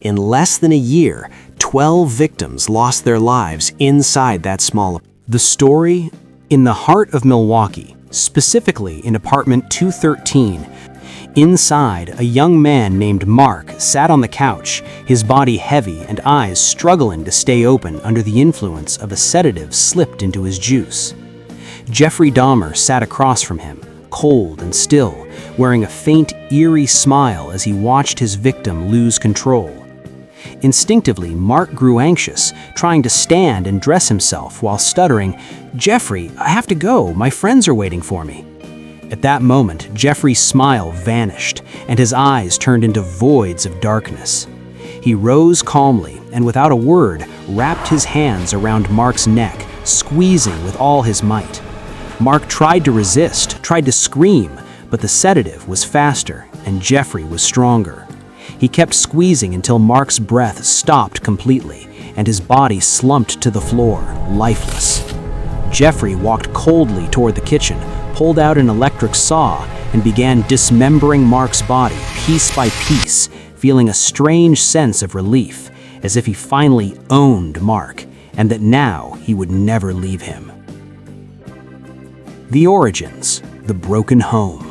In less than a year, 12 victims lost their lives inside that small. The story? In the heart of Milwaukee, specifically in apartment 213. Inside, a young man named Mark sat on the couch, his body heavy and eyes struggling to stay open under the influence of a sedative slipped into his juice. Jeffrey Dahmer sat across from him, cold and still, wearing a faint, eerie smile as he watched his victim lose control. Instinctively, Mark grew anxious, trying to stand and dress himself while stuttering, "Jeffrey, I have to go. My friends are waiting for me." At that moment, Jeffrey's smile vanished, and his eyes turned into voids of darkness. He rose calmly and, without a word, wrapped his hands around Mark's neck, squeezing with all his might. Mark tried to resist, tried to scream, but the sedative was faster, and Jeffrey was stronger. He kept squeezing until Mark's breath stopped completely, and his body slumped to the floor, lifeless. Jeffrey walked coldly toward the kitchen, pulled out an electric saw, and began dismembering Mark's body piece by piece, feeling a strange sense of relief, as if he finally owned Mark, and that now he would never leave him. The origins, the broken home.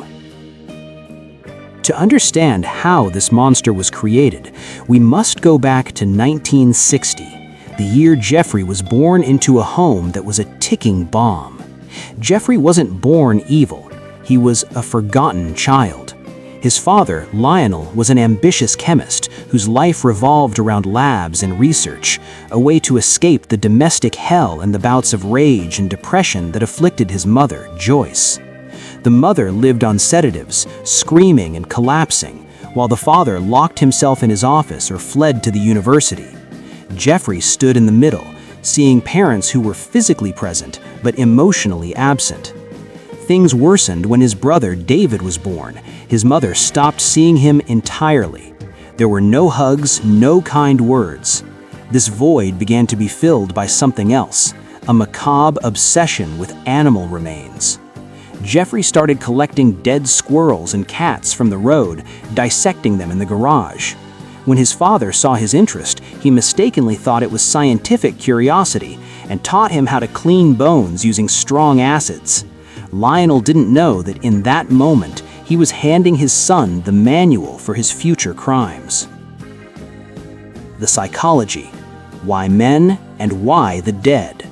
To understand how this monster was created, we must go back to 1960, the year Jeffrey was born into a home that was a ticking bomb. Jeffrey wasn't born evil, he was a forgotten child. His father, Lionel, was an ambitious chemist whose life revolved around labs and research, a way to escape the domestic hell and the bouts of rage and depression that afflicted his mother, Joyce. The mother lived on sedatives, screaming and collapsing, while the father locked himself in his office or fled to the university. Jeffrey stood in the middle, seeing parents who were physically present but emotionally absent. Things worsened when his brother David was born. His mother stopped seeing him entirely. There were no hugs, no kind words. This void began to be filled by something else, a macabre obsession with animal remains. Jeffrey started collecting dead squirrels and cats from the road, dissecting them in the garage. When his father saw his interest, he mistakenly thought it was scientific curiosity and taught him how to clean bones using strong acids. Lionel didn't know that in that moment, he was handing his son the manual for his future crimes. The psychology, why men and why the dead.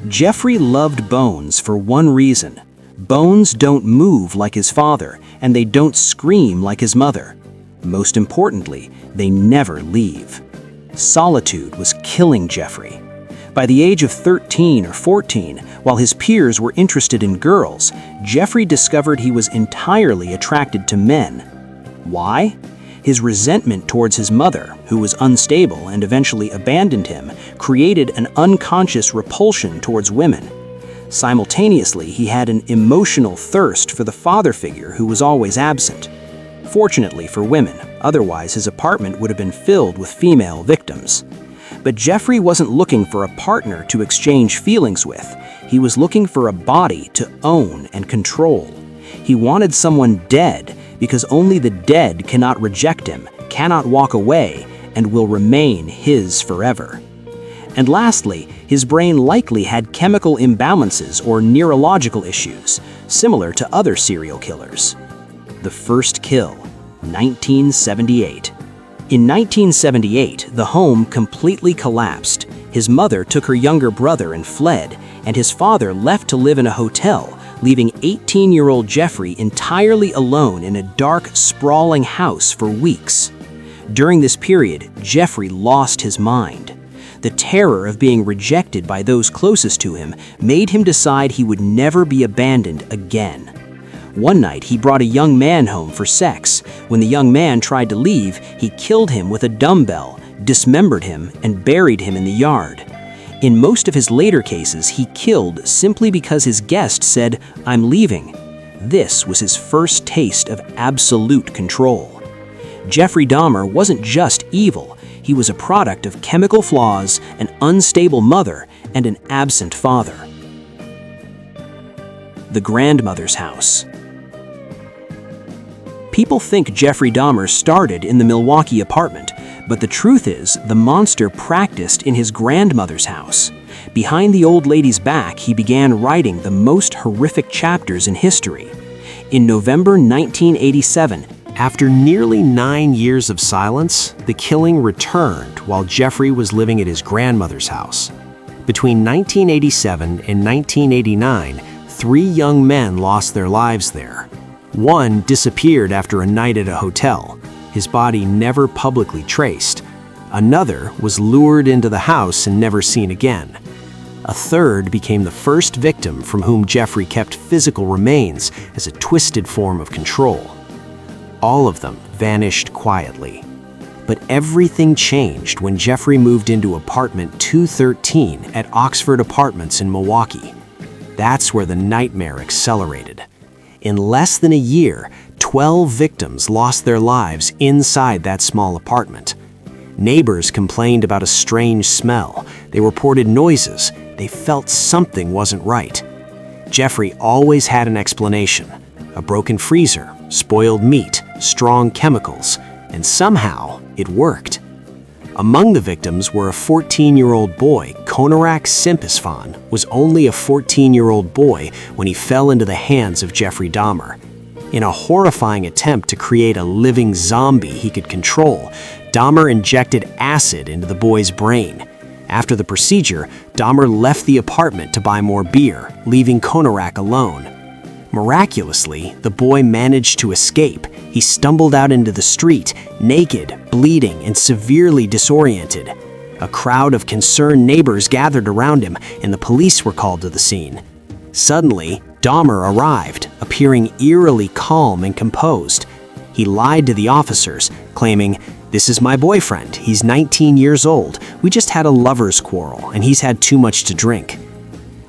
Jeffrey loved Bones for one reason. Bones don't move like his father, and they don't scream like his mother. Most importantly, they never leave. Solitude was killing Jeffrey. By the age of 13 or 14, while his peers were interested in girls, Jeffrey discovered he was entirely attracted to men. Why? His resentment towards his mother, who was unstable and eventually abandoned him, created an unconscious repulsion towards women. Simultaneously, he had an emotional thirst for the father figure who was always absent. Fortunately for women, otherwise his apartment would have been filled with female victims. But Jeffrey wasn't looking for a partner to exchange feelings with. He was looking for a body to own and control. He wanted someone dead, because only the dead cannot reject him, cannot walk away, and will remain his forever. And lastly, his brain likely had chemical imbalances or neurological issues, similar to other serial killers. The first kill, 1978. In 1978, the home completely collapsed. His mother took her younger brother and fled, and his father left to live in a hotel, leaving 18-year-old Jeffrey entirely alone in a dark, sprawling house for weeks. During this period, Jeffrey lost his mind. The terror of being rejected by those closest to him made him decide he would never be abandoned again. One night, he brought a young man home for sex. When the young man tried to leave, he killed him with a dumbbell, dismembered him, and buried him in the yard. In most of his later cases, he killed simply because his guest said, "I'm leaving." This was his first taste of absolute control. Jeffrey Dahmer wasn't just evil. He was a product of chemical flaws, an unstable mother, and an absent father. The grandmother's house. People think Jeffrey Dahmer started in the Milwaukee apartment, but the truth is the monster practiced in his grandmother's house. Behind the old lady's back, he began writing the most horrific chapters in history. In November 1987, after nearly 9 years of silence, the killing returned while Jeffrey was living at his grandmother's house. Between 1987 and 1989, 3 young men lost their lives there. One disappeared after a night at a hotel, his body never publicly traced. Another was lured into the house and never seen again. A third became the first victim from whom Jeffrey kept physical remains as a twisted form of control. All of them vanished quietly. But everything changed when Jeffrey moved into apartment 213 at Oxford Apartments in Milwaukee. That's where the nightmare accelerated. In less than a year, 12 victims lost their lives inside that small apartment. Neighbors complained about a strange smell. They reported noises. They felt something wasn't right. Jeffrey always had an explanation: a broken freezer, spoiled meat, strong chemicals, and somehow it worked. Among the victims were a 14-year-old boy. Konarak Simpisvan was only a 14-year-old boy when he fell into the hands of Jeffrey Dahmer. In a horrifying attempt to create a living zombie he could control, Dahmer injected acid into the boy's brain. After the procedure, Dahmer left the apartment to buy more beer, leaving Konarak alone. Miraculously, the boy managed to escape. He stumbled out into the street, naked, bleeding, and severely disoriented. A crowd of concerned neighbors gathered around him, and the police were called to the scene. Suddenly, Dahmer arrived, appearing eerily calm and composed. He lied to the officers, claiming, "This is my boyfriend. He's 19 years old. We just had a lover's quarrel, and he's had too much to drink."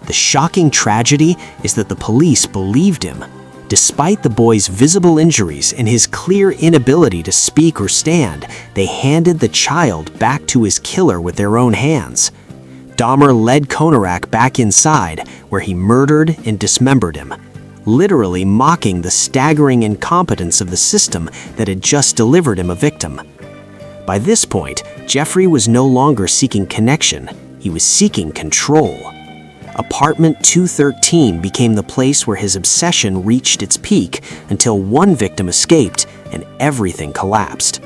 The shocking tragedy is that the police believed him. Despite the boy's visible injuries and his clear inability to speak or stand, they handed the child back to his killer with their own hands. Dahmer led Konarak back inside, where he murdered and dismembered him, literally mocking the staggering incompetence of the system that had just delivered him a victim. By this point, Jeffrey was no longer seeking connection, he was seeking control. Apartment 213 became the place where his obsession reached its peak until one victim escaped and everything collapsed.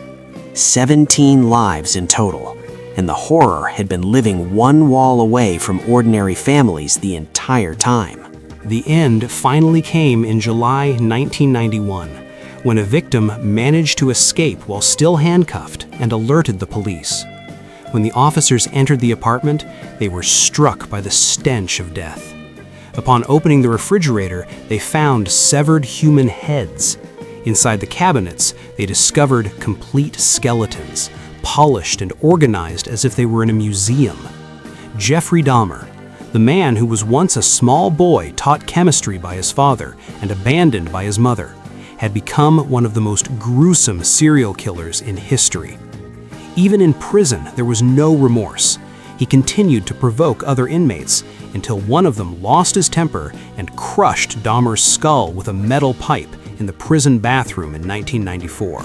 17 lives in total, and the horror had been living one wall away from ordinary families the entire time. The end finally came in July 1991, when a victim managed to escape while still handcuffed and alerted the police. When the officers entered the apartment, they were struck by the stench of death. Upon opening the refrigerator, they found severed human heads. Inside the cabinets, they discovered complete skeletons, polished and organized as if they were in a museum. Jeffrey Dahmer, the man who was once a small boy taught chemistry by his father and abandoned by his mother, had become one of the most gruesome serial killers in history. Even in prison, there was no remorse. He continued to provoke other inmates until one of them lost his temper and crushed Dahmer's skull with a metal pipe in the prison bathroom in 1994.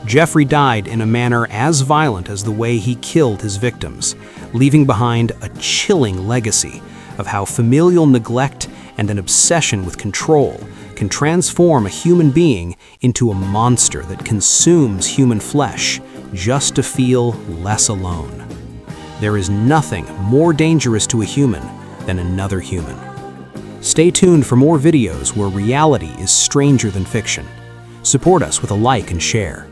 Jeffrey died in a manner as violent as the way he killed his victims, leaving behind a chilling legacy of how familial neglect and an obsession with control can transform a human being into a monster that consumes human flesh just to feel less alone. There is nothing more dangerous to a human than another human. Stay tuned for more videos where reality is stranger than fiction. Support us with a like and share.